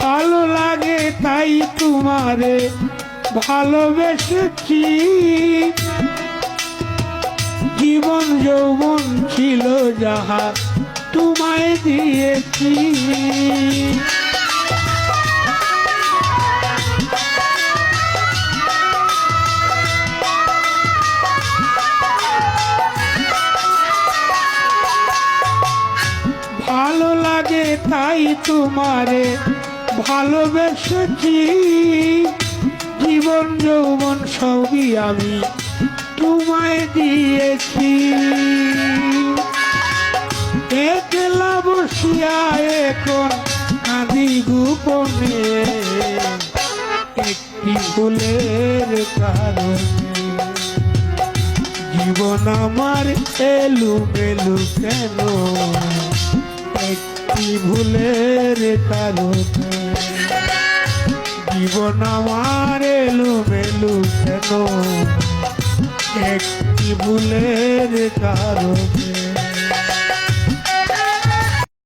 ভালো লাগে তাই তোমারে ভালোবেসেছি, জীবন যৌবন ছিল যাহা তোমায় দিয়েছি। ভালো লাগে তাই তোমারে ভালোবেসেছি, জীবন যৌবন সবই আমি তোমায় দিয়েছি। একলা বসিয়া এখন কাঁদি গোপনে, একটি ভুলের কারণে জীবন আমার এলোমেলো কেন, একটি ভুলের কারণে জীবন আমার এলোমেলো কেন, একটি ভুলের কারণে।